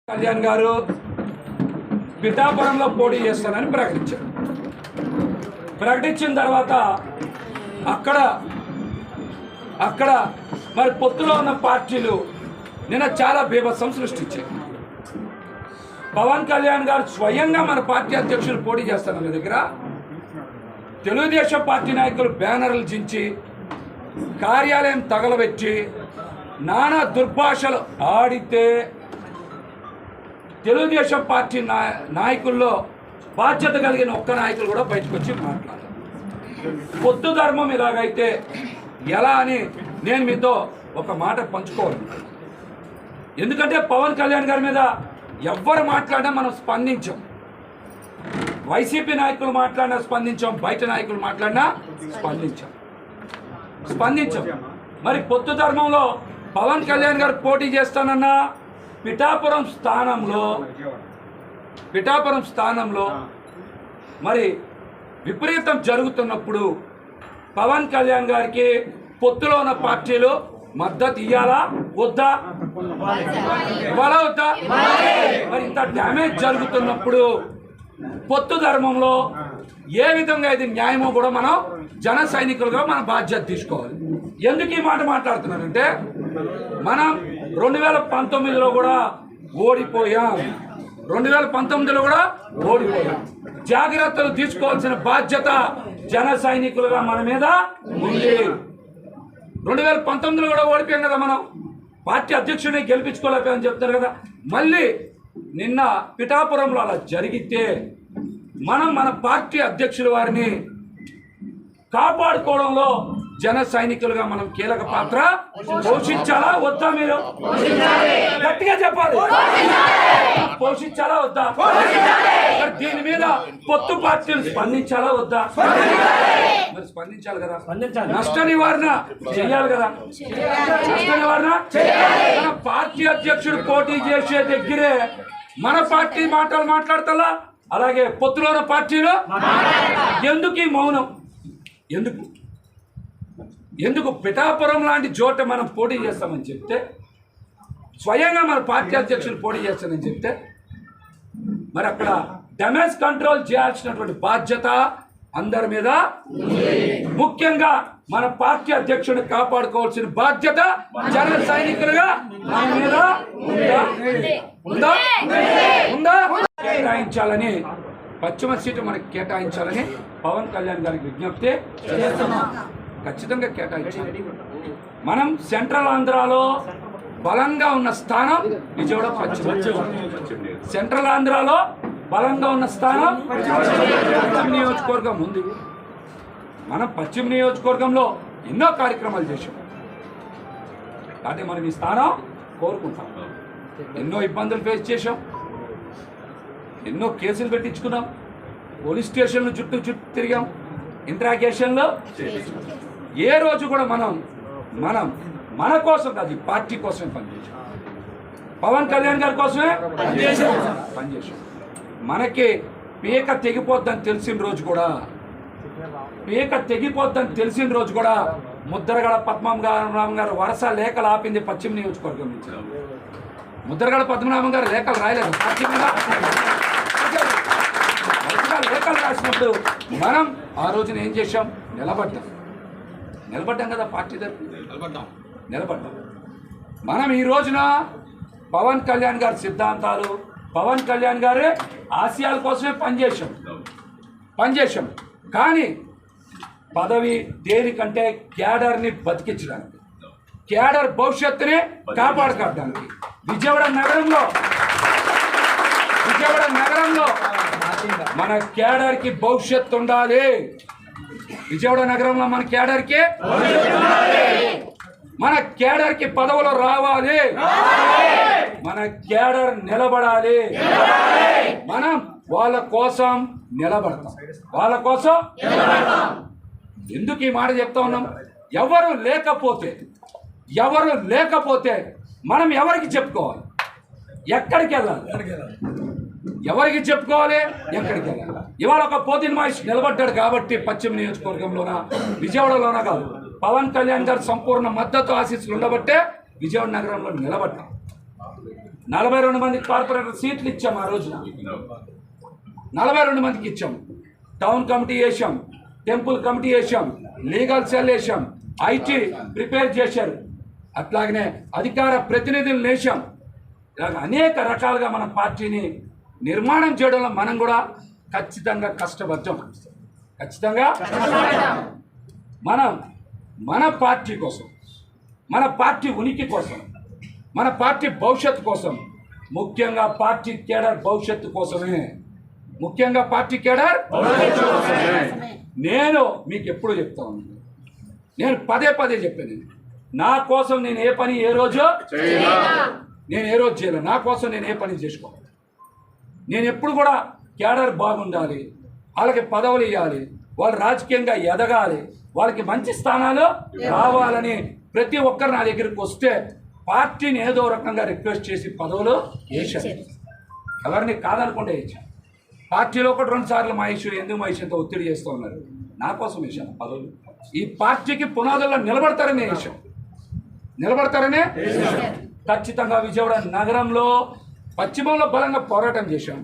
కళ్యాణ్ గారు పిఠాపురంలో పోటీ చేస్తానని ప్రకటించారు. ప్రకటించిన తర్వాత అక్కడ మరి పొత్తులో ఉన్న పార్టీలు నిన్న చాలా బీభత్సం సృష్టించాయి. పవన్ కళ్యాణ్ గారు స్వయంగా మన పార్టీ అధ్యక్షులు పోటీ చేస్తానన్న దగ్గర తెలుగుదేశం పార్టీ నాయకులు బ్యానర్లు చించి కార్యాలయం తగలబెట్టి నానా దుర్భాషలు ఆడితే తెలుగుదేశం పార్టీ నాయకుల్లో బాధ్యత కలిగిన ఒక్క నాయకులు కూడా బయటకు వచ్చి మాట్లాడారు. పొత్తు ధర్మం ఇలాగైతే ఎలా అని నేను మీతో ఒక మాట పంచుకోవాలి. ఎందుకంటే పవన్ కళ్యాణ్ గారి మీద ఎవ్వరు మాట్లాడినా మనం స్పందించాం. వైసీపీ నాయకులు మాట్లాడినా స్పందించాం, బయట నాయకులు మాట్లాడినా స్పందించాం. మరి పొత్తు ధర్మంలో పవన్ కళ్యాణ్ గారు పోటీ చేస్తానన్నా పిఠాపురం స్థానంలో మరి విపరీతం జరుగుతున్నప్పుడు పవన్ కళ్యాణ్ గారికి పొత్తులో ఉన్న పార్టీలు మద్దతు ఇవ్వాలా వద్దా? మరి ఇంత డ్యామేజ్ జరుగుతున్నప్పుడు పొత్తు ధర్మంలో ఏ విధంగా ఇది న్యాయమో కూడా మనం జన సైనికులుగా మన బాధ్యత తీసుకోవాలి. ఎందుకు ఈ మాట మాట్లాడుతున్నానంటే మనం 2019లో కూడా ఓడిపోయాం. జాగ్రత్తలు తీసుకోవాల్సిన బాధ్యత జన సైనికులుగా మన మీద ఉంది. 2019లో కూడా ఓడిపోయాం కదా, మనం పార్టీ అధ్యక్షుడిని గెలిపించుకోలేకపోయామని చెప్తారు కదా. మళ్ళీ నిన్న పిఠాపురంలో అలా జరిగితే మనం మన పార్టీ అధ్యక్షుల వారిని కాపాడుకోవడంలో జన సైనికులుగా మనం కీలక పాత్ర పోషించాలా వద్దా? మీరు గట్టిగా చెప్పాలి. పోషించాలా వద్దా? దీని మీద పొత్తు పార్టీలు స్పందించాలా వద్దా? మరి స్పందించాలి కదా. నష్ట నివారణ చేయాలి కదా. మన పార్టీ అధ్యక్షుడు పోటీ చేసే దగ్గరే మన పార్టీ మాటలు మాట్లాడతా, అలాగే పొత్తులోని పార్టీలు ఎందుకు ఈ మౌనం? ఎందుకు పిఠాపురం లాంటి చోట మనం పోటీ చేస్తామని చెప్తే, స్వయంగా మన పార్టీ అధ్యక్షులు పోటీ చేస్తామని చెప్తే, మరి అక్కడ డ్యామేజ్ కంట్రోల్ చేయాల్సినటువంటి బాధ్యత అందరి మీద, ముఖ్యంగా మన పార్టీ అధ్యక్షుడిని కాపాడుకోవాల్సిన బాధ్యత జన సైనికులుగా మన మీద ఉందా? కేటాయించాలని, పశ్చిమ సీటు మనకి కేటాయించాలని పవన్ కళ్యాణ్ గారికి విజ్ఞప్తి చేస్తున్నాం. ఖచ్చితంగా కేటాయించాలి. మనం సెంట్రల్ ఆంధ్రాలో బలంగా ఉన్న స్థానం విజయవాడ పశ్చిమ. సెంట్రల్ ఆంధ్రాలో బలంగా ఉన్న స్థానం పశ్చిమ నియోజకవర్గం ఉంది. మనం పశ్చిమ నియోజకవర్గంలో ఎన్నో కార్యక్రమాలు చేసాం. కాబట్టి మనం ఈ స్థానం కోరుకుంటాం. ఎన్నో ఇబ్బందులు ఫేస్ చేసాం, ఎన్నో కేసులు పెట్టించుకున్నాం, పోలీస్ స్టేషన్లు చుట్టూ తిరిగాం, ఇంట్రాగేషన్లో. ఏ రోజు కూడా మనం మన కోసం కాదు, పార్టీ కోసమే పనిచేసాం. పవన్ కళ్యాణ్ గారి కోసమే పనిచేసాం. మనకి పీక తెగిపోద్దని తెలిసిన రోజు కూడా ముద్రగడ పద్మనాభం గారు వరుస లేఖలు ఆపింది పశ్చిమ నియోజకవర్గం నుంచి. ముద్రగడ పద్మనాభం గారు లేఖలు రాయలేదు, పార్టీ మీద లేఖలు రాసినప్పుడు మనం ఆ రోజున ఏం చేశాం? నిలబడ్డాం కదా. పార్టీ నిలబడ్డాం. మనం ఈ రోజున పవన్ కళ్యాణ్ గారి సిద్ధాంతాలు, పవన్ కళ్యాణ్ గారి ఆశయాల కోసమే పనిచేశాం. కానీ పదవి దేనికంటే క్యాడర్ని బతికించడానికి, క్యాడర్ భవిష్యత్తుని కాపాడుకోవడానికి. విజయవాడ నగరంలో మన క్యాడర్కి భవిష్యత్తు ఉండాలి. విజయవాడ నగరంలో మన క్యాడర్కి పదవులు రావాలి. మన క్యాడర్ నిలబడాలి. మనం వాళ్ళ కోసం నిలబడతాం. ఎందుకు ఈ మాట చెప్తా ఉన్నాం? ఎవరు లేకపోతే మనం ఎవరికి చెప్పుకోవాలి? ఎక్కడికి వెళ్ళాలి? ఎవరికి చెప్పుకోవాలి? ఎక్కడికి వెళ్ళాలి? ఇవాళ ఒక పోతిన మహేష్ నిలబడ్డాడు కాబట్టి పశ్చిమ నియోజకవర్గంలోన, విజయవాడలోన కాదు, పవన్ కళ్యాణ్ గారు సంపూర్ణ మద్దతు ఆశీస్సులు ఉండబట్టే విజయవాడ నగరంలో నిలబడ్డాం. 42 మందికి కార్పొరేటర్ సీట్లు ఇచ్చాం ఆ రోజున. 42 మందికి ఇచ్చాం. టౌన్ కమిటీ వేసాం, టెంపుల్ కమిటీ వేసాం, లీగల్ సెల్ వేసాం, ఐటీ ప్రిపేర్ చేశారు, అట్లాగనే అధికార ప్రతినిధులు వేసాం. ఇలాగ అనేక రకాలుగా మన పార్టీని నిర్మాణం చేయడంలో మనం కూడా ఖచ్చితంగా కష్టపడ్డాం. ఖచ్చితంగా మనం మన పార్టీ కోసం, మన పార్టీ ఉనికి కోసం, మన పార్టీ భవిష్యత్తు కోసం, ముఖ్యంగా పార్టీ కేడర్ భవిష్యత్తు కోసమే, ముఖ్యంగా పార్టీ కేడర్ నేను మీకు ఎప్పుడు చెప్తా ఉన్నాను, నేను పదే పదే చెప్పాను, నా కోసం నేను ఏ పని ఏ రోజు చేయలేదు. నా కోసం నేను ఏ పని చేసుకోవాలి. నేను ఎప్పుడు కూడా కేడర్ బాగుండాలి, వాళ్ళకి పదవులు ఇవ్వాలి, వాళ్ళు రాజకీయంగా ఎదగాలి, వాళ్ళకి మంచి స్థానాలు రావాలని ప్రతి ఒక్కరు నా దగ్గరికి వస్తే పార్టీని ఏదో రకంగా రిక్వెస్ట్ చేసి పదవులు వేశాను. ఎవరిని కాదనకుండా వేసాను. పార్టీలో ఒకటి 2 సార్లు మహేష్ ఎందుకు మహేష్ ఎంత ఒత్తిడి చేస్తూ ఉన్నారు, నా కోసం వేశాను పదవులు. ఈ పార్టీకి పునాదుల్లో నిలబడతారనే వేశాం, నిలబడతారనే ఖచ్చితంగా విజయవాడ నగరంలో పశ్చిమంలో బలంగా పోరాటం చేశాం,